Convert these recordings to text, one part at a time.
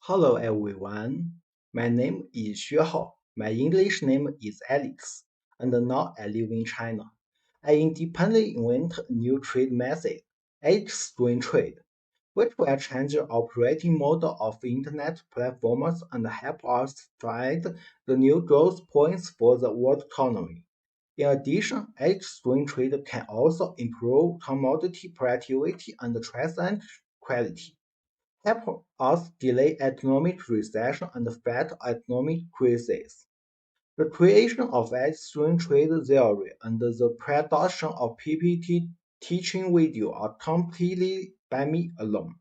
Hello everyone, my name is Xue Hao. My English name is Alex, and now I live in China. I independently invented a new trade method, exchange trade, which will change the operating model of internet platforms and help us find the new growth points for the world economy. In addition, exchange trade can also improve commodity productivity and transaction quality help us delay economic recession and fight economic crises. The creation of exchange trade theory and the production of PPT teaching video are completely by me alone.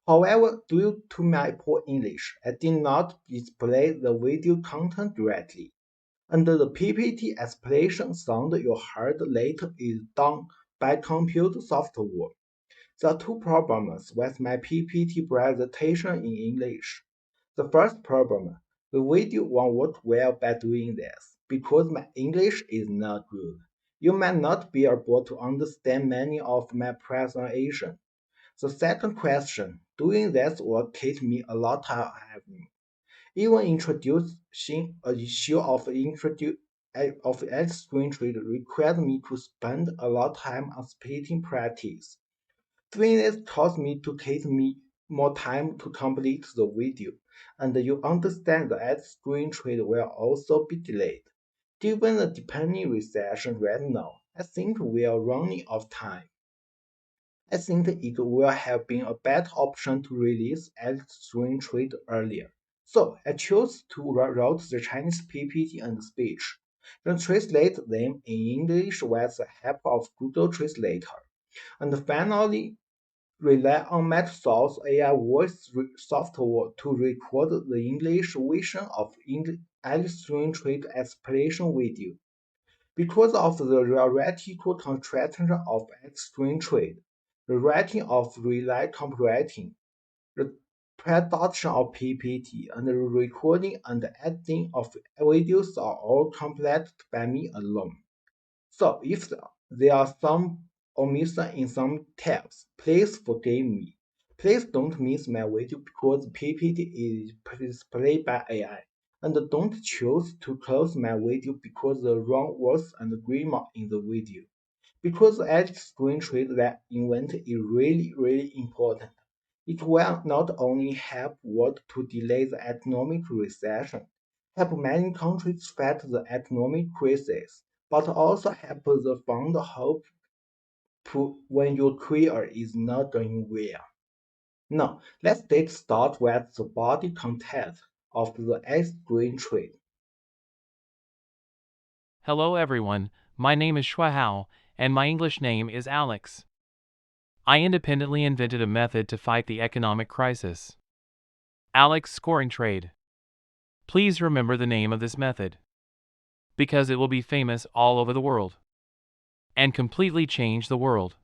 However, due to my poor English, I did not display the video content directly, and the PPT explanation sound you heard later is done by computer software. There are two problems with my PPT presentation in English. The first problem, the video won't work well by doing this because my English is not good. You might not be able to understand many of my presentation. The second question, doing this will take me a lot of time. Even introducing a issue of extreme trade requires me to spend a lot of time on speaking practice. Doing this caused me to take me more time to complete the video, and you understand the ad screen trade will also be delayed. Given the depending recession right now, I think we are running out of time. I think it will have been a better option to release ad screen trade earlier. So I chose to write the Chinese PPT and speech, then translate them in English with the help of Google Translator, and finally rely on Microsoft's AI voice software to record the English version of Alice Trade explanation video. Because of the theoretical construction of extreme trade, the writing of relay copywriting, the production of PPT, and the recording and editing of videos are all completed by me alone. So if there are some omissions in some tabs, please forgive me. Please don't miss my video because PPT is displayed by AI. And don't choose to close my video because the wrong words and grammar in the video. Because edge screen trade that invent is really important. It will not only help world to delay the economic recession, help many countries fight the economic crisis, but also help the fund hope when your career is not doing well. Now, let's take start with the body content of the X-green trade. Hello everyone, my name is Xue Hao, and my English name is Alex. I independently invented a method to fight the economic crisis. Alex scoring trade. Please remember the name of this method, because it will be famous all over the world and completely change the world.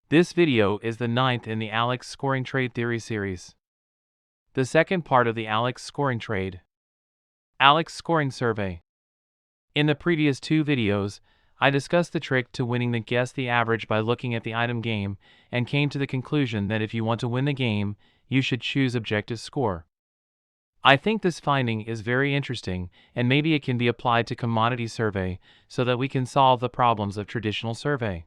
This video is the 9th in the Alex scoring trade theory series. The second part of the Alex scoring trade. Alex scoring survey. In the previous two videos, I discussed the trick to winning the guess the average by looking at the item game and came to the conclusion that if you want to win the game, you should choose objective score. I think this finding is very interesting and maybe it can be applied to commodity survey so that we can solve the problems of traditional survey.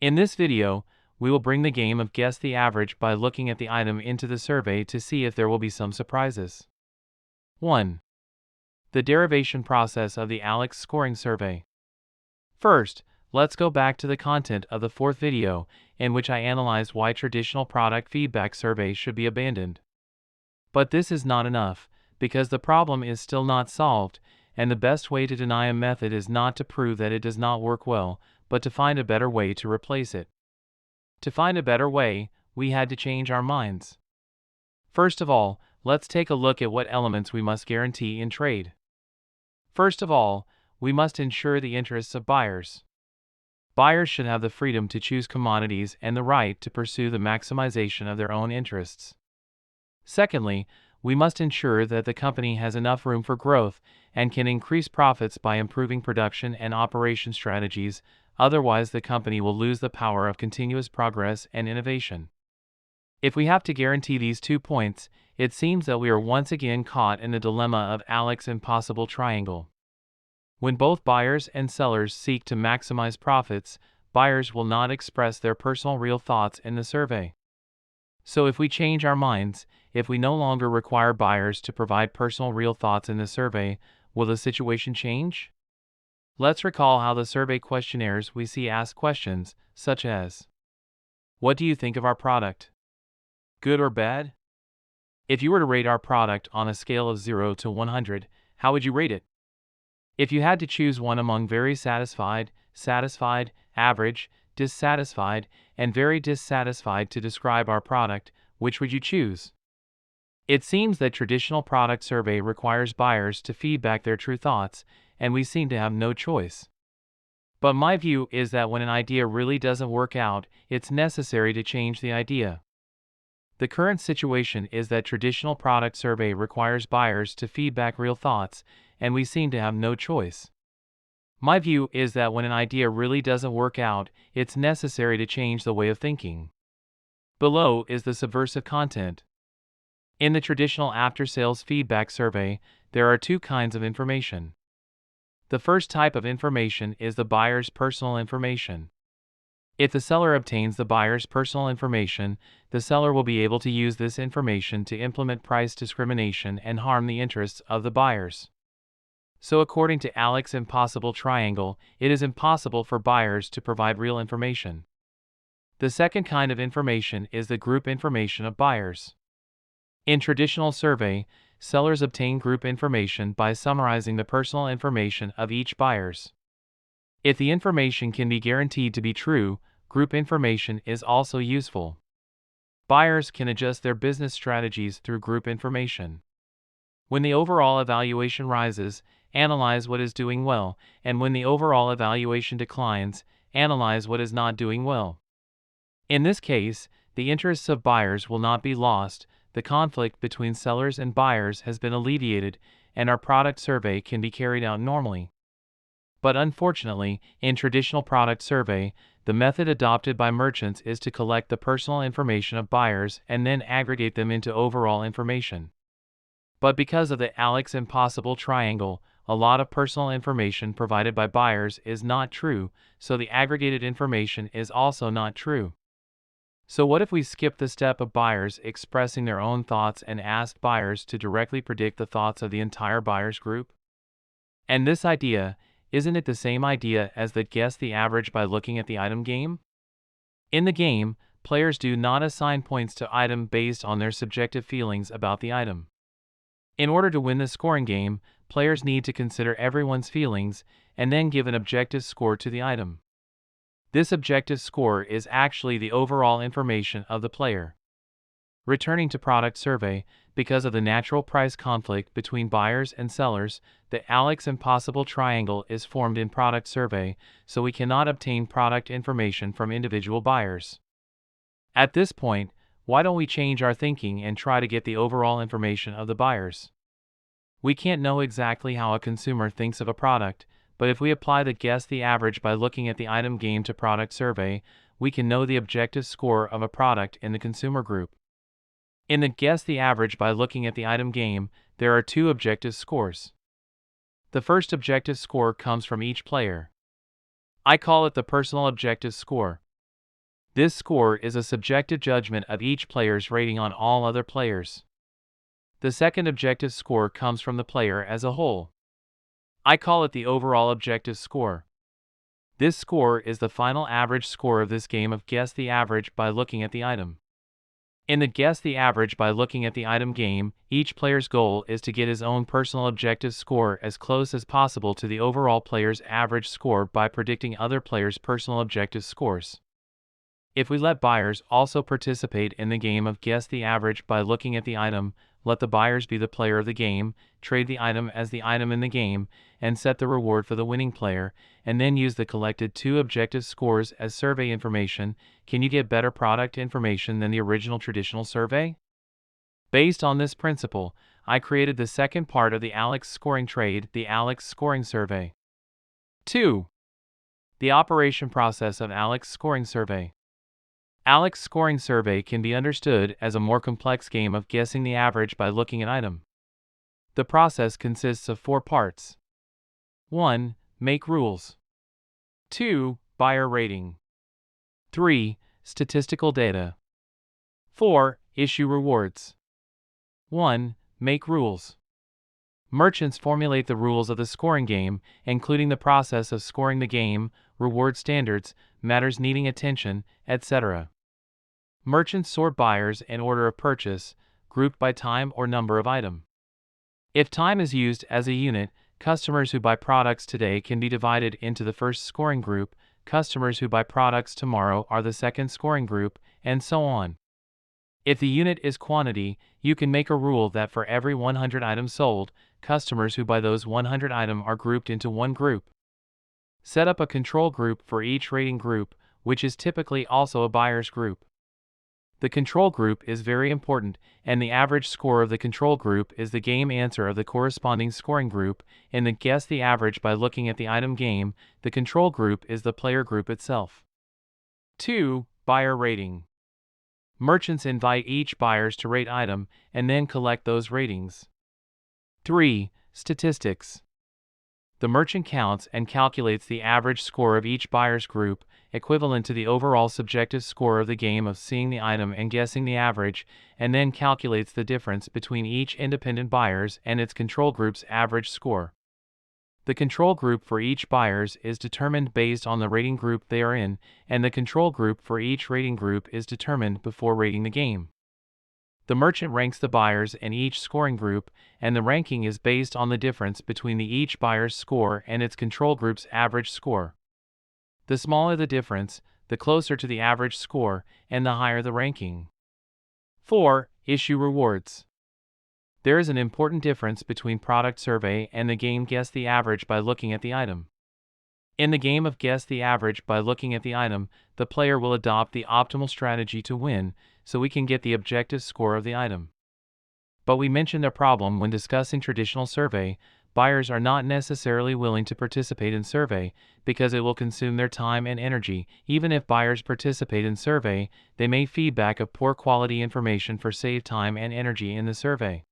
In this video, we will bring the game of guess the average by looking at the item into the survey to see if there will be some surprises. 1. The derivation process of the Alex scoring survey. First, let's go back to the content of the fourth video, in which I analyzed why traditional product feedback surveys should be abandoned. But this is not enough, because the problem is still not solved, and the best way to deny a method is not to prove that it does not work well, but to find a better way to replace it. To find a better way, we had to change our minds. First of all, let's take a look at what elements we must guarantee in trade. First of all, we must ensure the interests of buyers. Buyers should have the freedom to choose commodities and the right to pursue the maximization of their own interests. Secondly, we must ensure that the company has enough room for growth and can increase profits by improving production and operation strategies, otherwise the company will lose the power of continuous progress and innovation. If we have to guarantee these 2 points, it seems that we are once again caught in the dilemma of Alex's impossible triangle. When both buyers and sellers seek to maximize profits, buyers will not express their personal real thoughts in the survey. So if we change our minds, if we no longer require buyers to provide personal real thoughts in the survey, will the situation change? Let's recall how the survey questionnaires we see ask questions, such as, what do you think of our product? Good or bad? If you were to rate our product on a scale of 0 to 100, how would you rate it? If you had to choose one among very satisfied, satisfied, average, dissatisfied, and very dissatisfied to describe our product, which would you choose? It seems that traditional product survey requires buyers to feedback their true thoughts, and we seem to have no choice. But my view is that when an idea really doesn't work out, it's necessary to change the idea. The current situation is that traditional product survey requires buyers to feedback real thoughts, and we seem to have no choice. My view is that when an idea really doesn't work out, it's necessary to change the way of thinking. Below is the subversive content. In the traditional after-sales feedback survey, there are 2 kinds of information. The first type of information is the buyer's personal information. If the seller obtains the buyer's personal information, the seller will be able to use this information to implement price discrimination and harm the interests of the buyers. So according to Alex's impossible triangle, it is impossible for buyers to provide real information. The second kind of information is the group information of buyers. In traditional survey, sellers obtain group information by summarizing the personal information of each buyers. If the information can be guaranteed to be true, group information is also useful. Buyers can adjust their business strategies through group information. When the overall evaluation rises, analyze what is doing well, and when the overall evaluation declines, analyze what is not doing well. In this case, the interests of buyers will not be lost, the conflict between sellers and buyers has been alleviated, and our product survey can be carried out normally. But unfortunately, in traditional product survey, the method adopted by merchants is to collect the personal information of buyers and then aggregate them into overall information. But because of the Alex's impossible triangle, a lot of personal information provided by buyers is not true, so the aggregated information is also not true. So what if we skip the step of buyers expressing their own thoughts and ask buyers to directly predict the thoughts of the entire buyers group? And this idea, isn't it the same idea as that guess the average by looking at the item game? In the game, players do not assign points to item based on their subjective feelings about the item. In order to win the scoring game, players need to consider everyone's feelings and then give an objective score to the item. This objective score is actually the overall information of the player. Returning to product survey, because of the natural price conflict between buyers and sellers, the Alex's impossible triangle is formed in product survey, so we cannot obtain product information from individual buyers. At this point, why don't we change our thinking and try to get the overall information of the buyers? We can't know exactly how a consumer thinks of a product, but if we apply the guess the average by looking at the item game to product survey, we can know the objective score of a product in the consumer group. In the guess the average by looking at the item game, there are 2 objective scores. The first objective score comes from each player. I call it the personal objective score. This score is a subjective judgment of each player's rating on all other players. The second objective score comes from the player as a whole. I call it the overall objective score. This score is the final average score of this game of guess the average by looking at the item. In the guess the average by looking at the item game, each player's goal is to get his own personal objective score as close as possible to the overall player's average score by predicting other players' personal objective scores. If we let buyers also participate in the game of guess the average by looking at the item, let the buyers be the player of the game, trade the item as the item in the game, and set the reward for the winning player, and then use the collected 2 objective scores as survey information, can you get better product information than the original traditional survey? Based on this principle, I created the second part of the Alex scoring trade, the Alex scoring survey. 2. The operation process of Alex scoring survey. Alex scoring survey can be understood as a more complex game of guessing the average by looking at item. The process consists of 4 parts. 1. Make rules. 2. Buyer rating. 3. Statistical data. 4. Issue rewards. 1. Make rules. Merchants formulate the rules of the scoring game, including the process of scoring the game, reward standards, matters needing attention, etc. Merchants sort buyers in order of purchase, grouped by time or number of item. If time is used as a unit, customers who buy products today can be divided into the first scoring group, customers who buy products tomorrow are the second scoring group, and so on. If the unit is quantity, you can make a rule that for every 100 items sold, customers who buy those 100 items are grouped into one group. Set up a control group for each rating group, which is typically also a buyer's group. The control group is very important, and the average score of the control group is the game answer of the corresponding scoring group. In the guess the average by looking at the item game, the control group is the player group itself. 2. Buyer rating. Merchants invite each buyers to rate item and then collect those ratings. 3. Statistics. The merchant counts and calculates the average score of each buyer's group, equivalent to the overall subjective score of the game of seeing the item and guessing the average, and then calculates the difference between each independent buyer's and its control group's average score. The control group for each buyer's is determined based on the rating group they are in, and the control group for each rating group is determined before rating the game. The merchant ranks the buyers in each scoring group, and the ranking is based on the difference between each buyer's score and its control group's average score. The smaller the difference, the closer to the average score, and the higher the ranking. 4. Issue rewards. There is an important difference between product survey and the game Guess the Average by looking at the item. In the game of Guess the Average by looking at the item, the player will adopt the optimal strategy to win, so we can get the objective score of the item. But we mentioned a problem when discussing traditional survey. Buyers are not necessarily willing to participate in survey because it will consume their time and energy. Even if buyers participate in survey, they may feedback of poor quality information for save time and energy in the survey.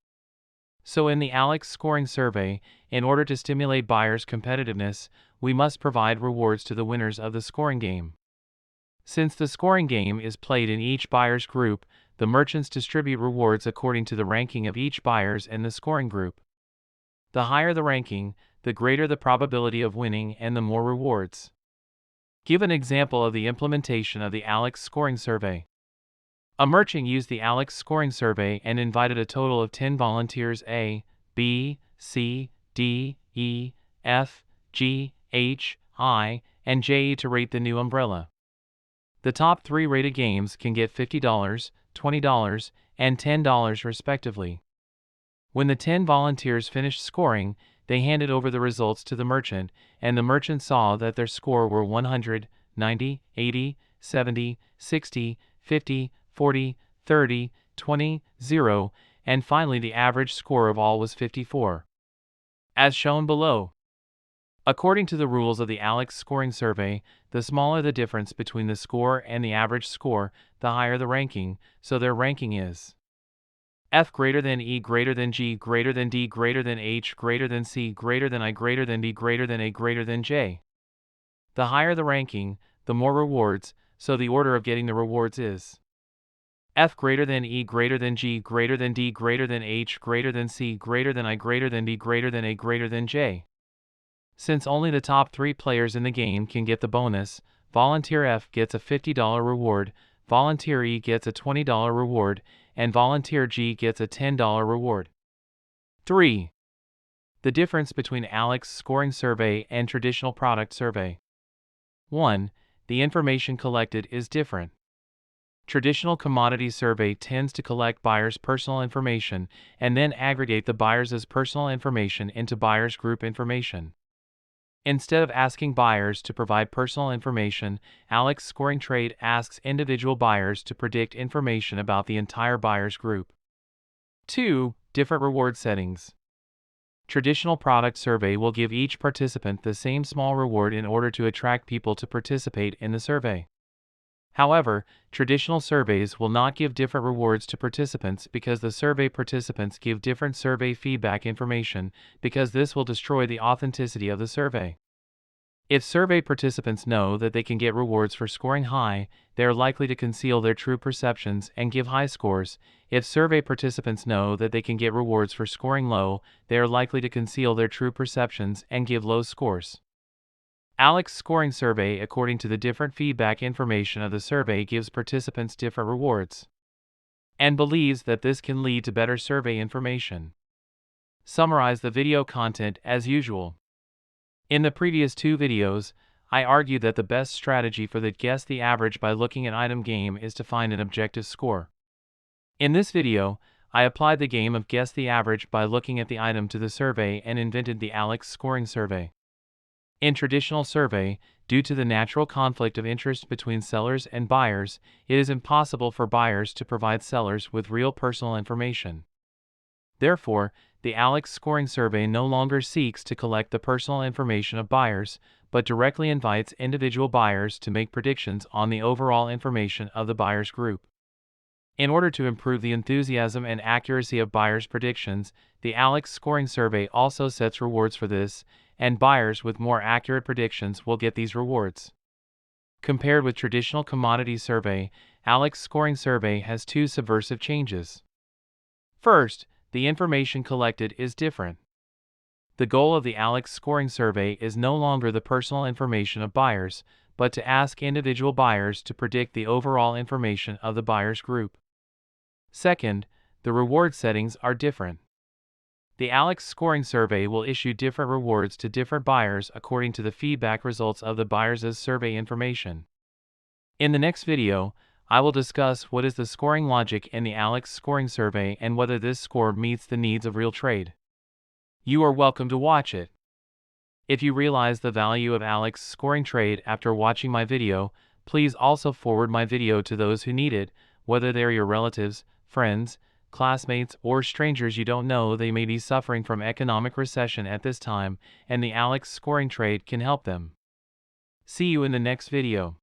So in the Alex scoring survey, in order to stimulate buyers' competitiveness, we must provide rewards to the winners of the scoring game. Since the scoring game is played in each buyer's group, the merchants distribute rewards according to the ranking of each buyer's in the scoring group. The higher the ranking, the greater the probability of winning and the more rewards. Give an example of the implementation of the Alex scoring survey. A merchant used the Alex scoring survey and invited a total of 10 volunteers A, B, C, D, E, F, G, H, I, and J to rate the new umbrella. The top 3 rated games can get $50, $20, and $10 respectively. When the 10 volunteers finished scoring, they handed over the results to the merchant, and the merchant saw that their score were 100, 90, 80, 70, 60, 50, 40, 30, 20, 0, and finally the average score of all was 54. As shown below. According to the rules of the Alex scoring survey, the smaller the difference between the score and the average score, the higher the ranking, so their ranking is F greater than E greater than G greater than D greater than H greater than C greater than I greater than B greater than A greater than J. The higher the ranking, the more rewards, so the order of getting the rewards is F greater than E greater than G greater than D greater than H greater than C greater than I greater than B greater than A greater than J. Since only the top 3 players in the game can get the bonus, Volunteer F gets a $50 reward, Volunteer E gets a $20 reward, and Volunteer G gets a $10 reward. 3. The difference between Alex scoring survey and traditional product survey. 1. The information collected is different. Traditional commodity survey tends to collect buyers' personal information and then aggregate the buyers' personal information into buyers' group information. Instead of asking buyers to provide personal information, Alex scoring trade asks individual buyers to predict information about the entire buyer's group. 2. Different reward settings. Traditional product survey will give each participant the same small reward in order to attract people to participate in the survey. However, traditional surveys will not give different rewards to participants because the survey participants give different survey feedback information, because this will destroy the authenticity of the survey. If survey participants know that they can get rewards for scoring high, they are likely to conceal their true perceptions and give high scores. If survey participants know that they can get rewards for scoring low, they are likely to conceal their true perceptions and give low scores. Alex scoring survey. According to the different feedback information of the survey, gives participants different rewards and believes that this can lead to better survey information. Summarize the video content as usual. In the previous two videos, I argued that the best strategy for the guess the average by looking at item game is to find an objective score. In this video, I applied the game of guess the average by looking at the item to the survey and invented the Alex scoring survey. In traditional survey, due to the natural conflict of interest between sellers and buyers, it is impossible for buyers to provide sellers with real personal information. Therefore, the Alex scoring survey no longer seeks to collect the personal information of buyers, but directly invites individual buyers to make predictions on the overall information of the buyers group. In order to improve the enthusiasm and accuracy of buyers' predictions, the Alex scoring survey also sets rewards for this, and buyers with more accurate predictions will get these rewards. Compared with traditional commodity survey, Alex scoring survey has two subversive changes. First, the information collected is different. The goal of the Alex scoring survey is no longer the personal information of buyers, but to ask individual buyers to predict the overall information of the buyers group. Second, the reward settings are different. The Alex scoring survey will issue different rewards to different buyers according to the feedback results of the buyers' survey information. In the next video, I will discuss what is the scoring logic in the Alex scoring survey and whether this score meets the needs of real trade. You are welcome to watch it. If you realize the value of Alex scoring trade after watching my video, please also forward my video to those who need it, whether they are your relatives, friends, classmates, or strangers you don't know. They may be suffering from economic recession at this time, and the Alex scoring trade can help them. See you in the next video.